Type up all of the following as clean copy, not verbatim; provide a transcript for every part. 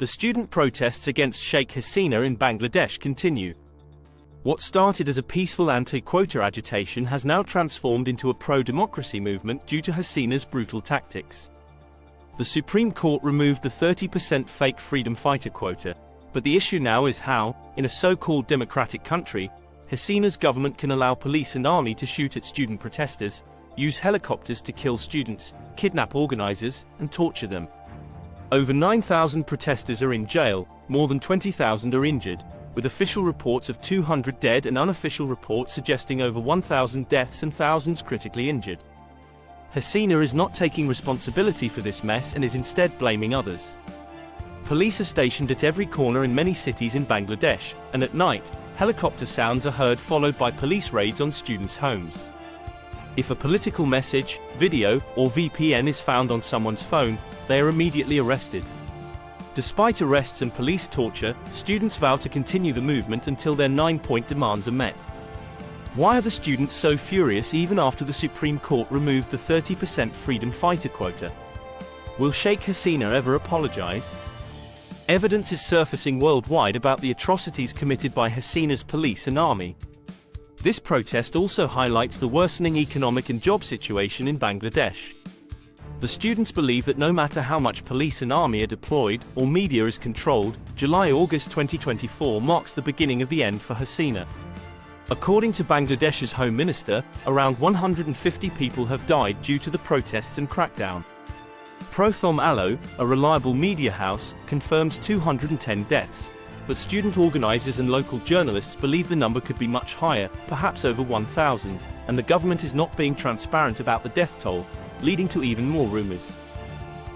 The student protests against Sheikh Hasina in Bangladesh continue. What started as a peaceful anti-quota agitation has now transformed into a pro-democracy movement due to Hasina's brutal tactics. The Supreme Court removed the 30% fake freedom fighter quota, but the issue now is how, in a so-called democratic country, Hasina's government can allow police and army to shoot at student protesters, use helicopters to kill students, kidnap organizers, and torture them. Over 9,000 protesters are in jail, more than 20,000 are injured, with official reports of 200 dead and unofficial reports suggesting over 1,000 deaths and thousands critically injured. Hasina is not taking responsibility for this mess and is instead blaming others. Police are stationed at every corner in many cities in Bangladesh, and at night, helicopter sounds are heard followed by police raids on students' homes. If a political message, video, or VPN is found on someone's phone, they are immediately arrested. Despite arrests and police torture, students vow to continue the movement until their 9-point demands are met. Why are the students so furious even after the Supreme Court removed the 30% freedom fighter quota? Will Sheikh Hasina ever apologize? Evidence is surfacing worldwide about the atrocities committed by Hasina's police and army. This protest also highlights the worsening economic and job situation in Bangladesh. The students believe that no matter how much police and army are deployed, or media is controlled, July-August 2024 marks the beginning of the end for Hasina. According to Bangladesh's Home Minister, around 150 people have died due to the protests and crackdown. Prothom Alo, a reliable media house, confirms 210 deaths, but student organizers and local journalists believe the number could be much higher, perhaps over 1,000, and the government is not being transparent about the death toll, leading to even more rumors.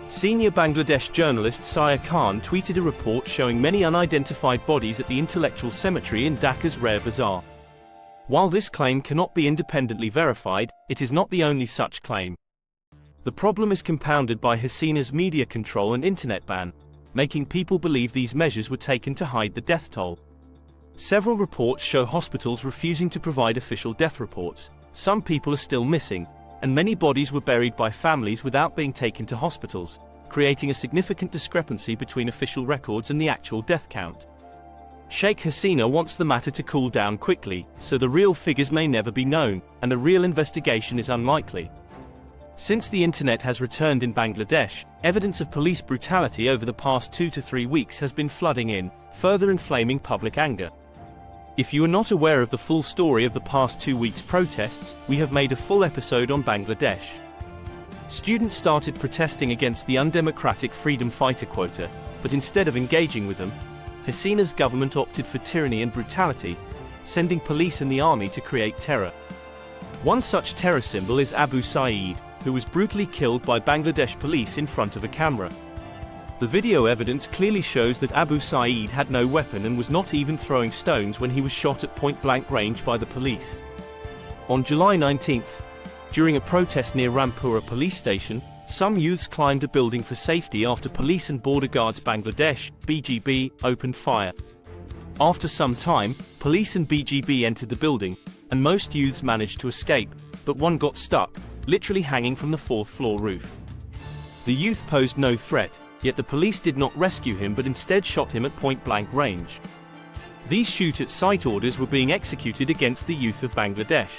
Senior Bangladesh journalist Saya Khan tweeted a report showing many unidentified bodies at the intellectual cemetery in Dhaka's Rare Bazaar. While this claim cannot be independently verified, it is not the only such claim. The problem is compounded by Hasina's media control and internet ban, making people believe these measures were taken to hide the death toll. Several reports show hospitals refusing to provide official death reports, some people are still missing, and many bodies were buried by families without being taken to hospitals, creating a significant discrepancy between official records and the actual death count. Sheikh Hasina wants the matter to cool down quickly, so the real figures may never be known, and a real investigation is unlikely. Since the internet has returned in Bangladesh, evidence of police brutality over the past 2 to 3 weeks has been flooding in, further inflaming public anger. If you are not aware of the full story of the past 2 weeks' protests, we have made a full episode on Bangladesh. Students started protesting against the undemocratic freedom fighter quota, but instead of engaging with them, Hasina's government opted for tyranny and brutality, sending police and the army to create terror. One such terror symbol is Abu Saeed, who was brutally killed by Bangladesh police in front of a camera. The video evidence clearly shows that Abu Saeed had no weapon and was not even throwing stones when he was shot at point-blank range by the police. On July 19th, during a protest near Rampura police station, some youths climbed a building for safety after Police and Border Guards Bangladesh (BGB) opened fire. After some time, police and BGB entered the building, and most youths managed to escape, but one got stuck, literally hanging from the 4th floor roof. The youth posed no threat, yet the police did not rescue him but instead shot him at point-blank range. These shoot-at-sight orders were being executed against the youth of Bangladesh.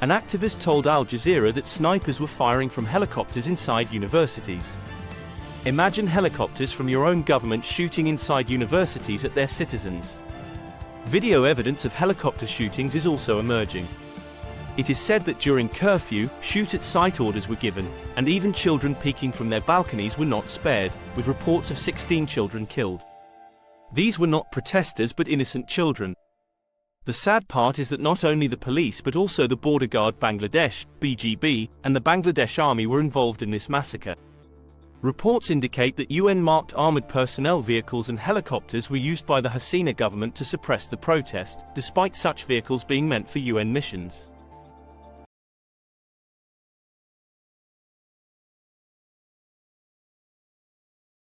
An activist told Al Jazeera that snipers were firing from helicopters inside universities. Imagine helicopters from your own government shooting inside universities at their citizens. Video evidence of helicopter shootings is also emerging. It is said that during curfew, shoot-at-sight orders were given, and even children peeking from their balconies were not spared, with reports of 16 children killed. These were not protesters but innocent children. The sad part is that not only the police but also the Border Guard Bangladesh, BGB, and the Bangladesh Army were involved in this massacre. Reports indicate that UN-marked armored personnel vehicles and helicopters were used by the Hasina government to suppress the protest, despite such vehicles being meant for UN missions.